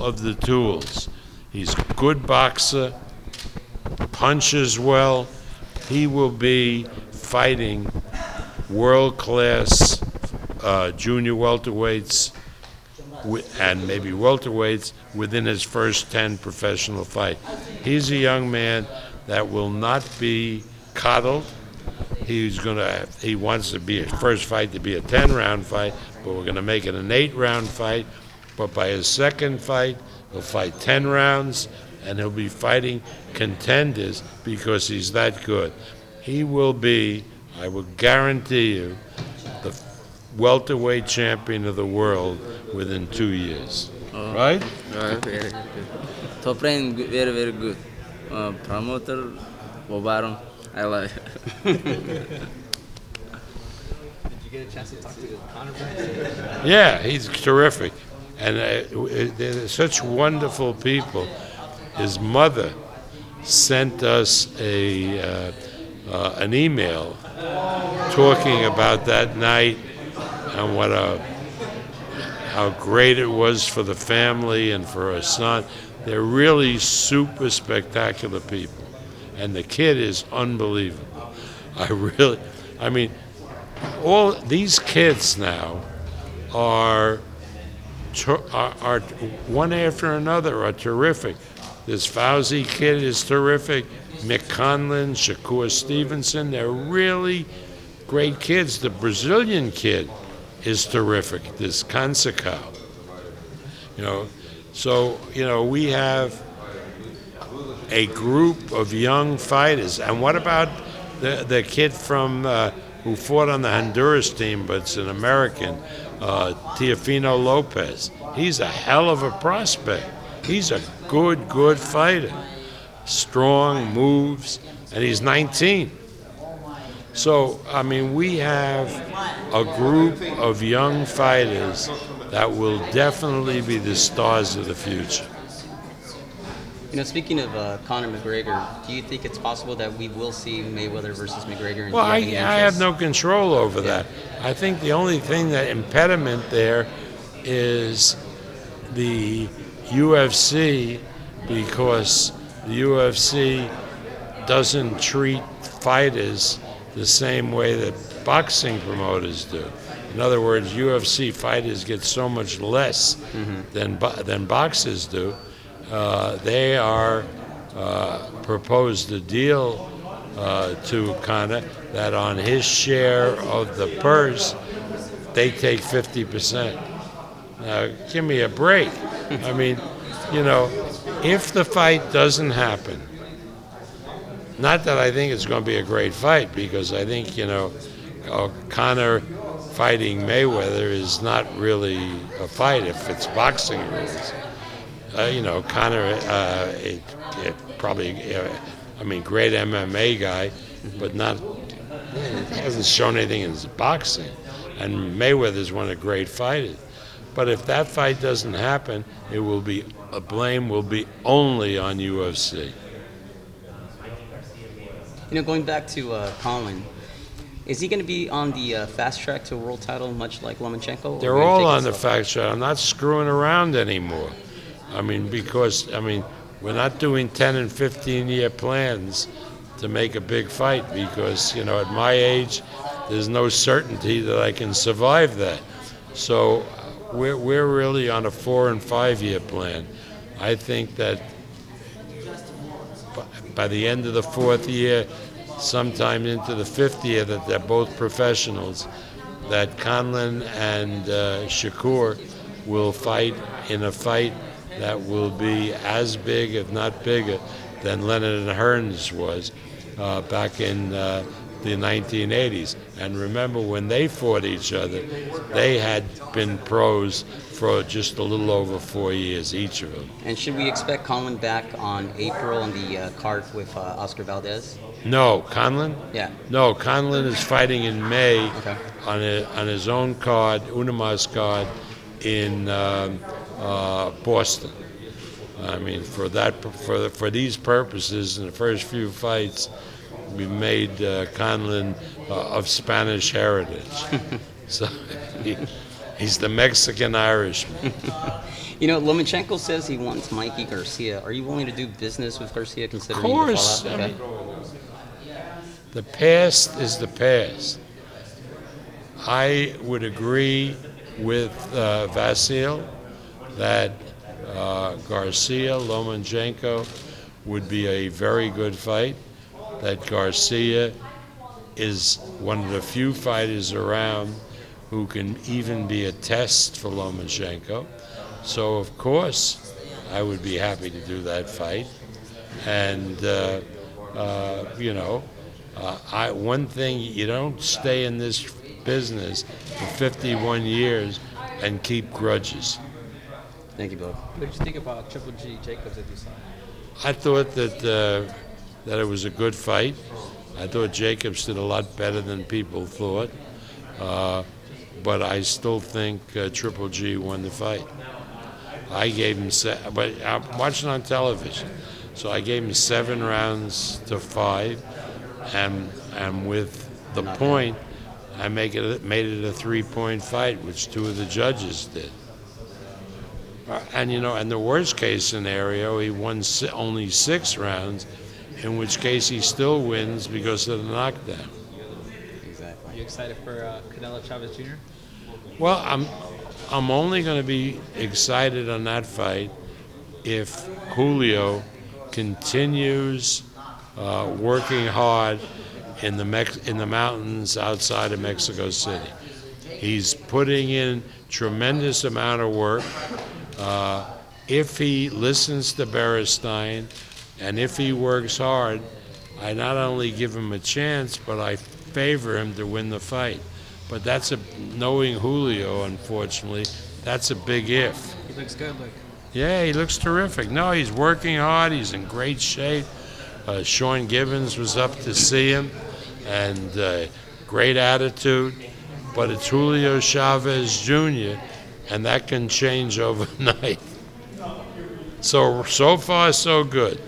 of the tools. He's a good boxer, punches well. He will be fighting world-class junior welterweights and maybe welterweights within his first 10 professional fights. He's a young man that will not be coddled. He wants to be his first fight to be a 10-round fight, but we're going to make it an 8-round fight. But by his second fight, he'll fight 10 rounds, and he'll be fighting contenders because he's that good. He will be, I will guarantee you, the welterweight champion of the world within 2 years. Right? Very good. Top rank, very, very good. Promoter, Bobaron, I like it. Did you get a chance to talk to Conor? Yeah, he's terrific. And they're such wonderful people. His mother sent us an email talking about that night and how great it was for the family and for her son. They're really super spectacular people, and the kid is unbelievable. I mean, all these kids now are one after another are terrific. This Fauci kid is terrific. Mick Conlon, Shakur Stevenson, they're really great kids. The Brazilian kid is terrific, this Consecao. So we have a group of young fighters. And what about the kid from who fought on the Honduras team, but it's an American, Teofimo Lopez? He's a hell of a prospect. He's a good fighter. Strong, moves, and he's 19. So, I mean, we have a group of young fighters that will definitely be the stars of the future. Speaking of Conor McGregor, do you think it's possible that we will see Mayweather versus McGregor? Well, I have no control over that. I think the only thing, that impediment there is the UFC, because the UFC doesn't treat fighters the same way that boxing promoters do. In other words, UFC fighters get so much less than boxers do. They are proposed a deal to Conor that on his share of the purse, they take 50%. Now, give me a break. I mean, if the fight doesn't happen, not that I think it's going to be a great fight, because I think, Conor fighting Mayweather is not really a fight if it's boxing rules. Conor, probably, great MMA guy, but hasn't shown anything in his boxing. And Mayweather's one of the great fighters. But if that fight doesn't happen, blame will be only on UFC. Going back to Conlon, is he going to be on the fast track to a world title, much like Lomachenko? They're all on the fast track. I'm not screwing around anymore. Because we're not doing 10 and 15-year plans to make a big fight, because, at my age, there's no certainty that I can survive that. So we're really on a 4 and 5 year plan. I think that by the end of the 4th year, sometime into the 5th year, that they're both professionals, that Conlon and Shakur will fight in a fight that will be as big, if not bigger, than Leonard and Hearns was back in the 1980s. And remember, when they fought each other, they had been pros for just a little over 4 years, each of them. And should we expect Conlon back on April on the card with Oscar Valdez? No, Conlon? Yeah. No, Conlon is fighting in May on his own card, Unimas card, in Boston. For these purposes, in the first few fights, we made Conlon of Spanish heritage. So he's the Mexican Irishman. You know, Lomachenko says he wants Mikey Garcia. Are you willing to do business with Garcia considering Of the course. fallout? I mean, the past is the past. I would agree with Vasil that Garcia Lomachenko would be a very good fight. That Garcia is one of the few fighters around who can even be a test for Lomachenko. So of course, I would be happy to do that fight. And one thing, you don't stay in this business for 51 years and keep grudges. Thank you, both. What did you think about Triple G Jacobs that you saw? I thought that it was a good fight. I thought Jacobs did a lot better than people thought, but I still think Triple G won the fight. I gave him, but I'm watching on television, so I gave him 7 rounds to 5, and with the point, I made it a 3-point fight, which 2 of the judges did. And in the worst case scenario, he won only 6 rounds, in which case he still wins because of the knockdown. Exactly. Are you excited for Canelo Chavez Jr.? Well, I'm only going to be excited on that fight if Julio continues working hard in the mountains outside of Mexico City. He's putting in tremendous amount of work. If he listens to Berestein and if he works hard, I not only give him a chance, but I favor him to win the fight. But knowing Julio, unfortunately, that's a big if. He looks good, look. Yeah, he looks terrific. No, he's working hard. He's in great shape. Sean Gibbons was up to see him, and great attitude. But it's Julio Chavez Jr., and that can change overnight. So far, so good.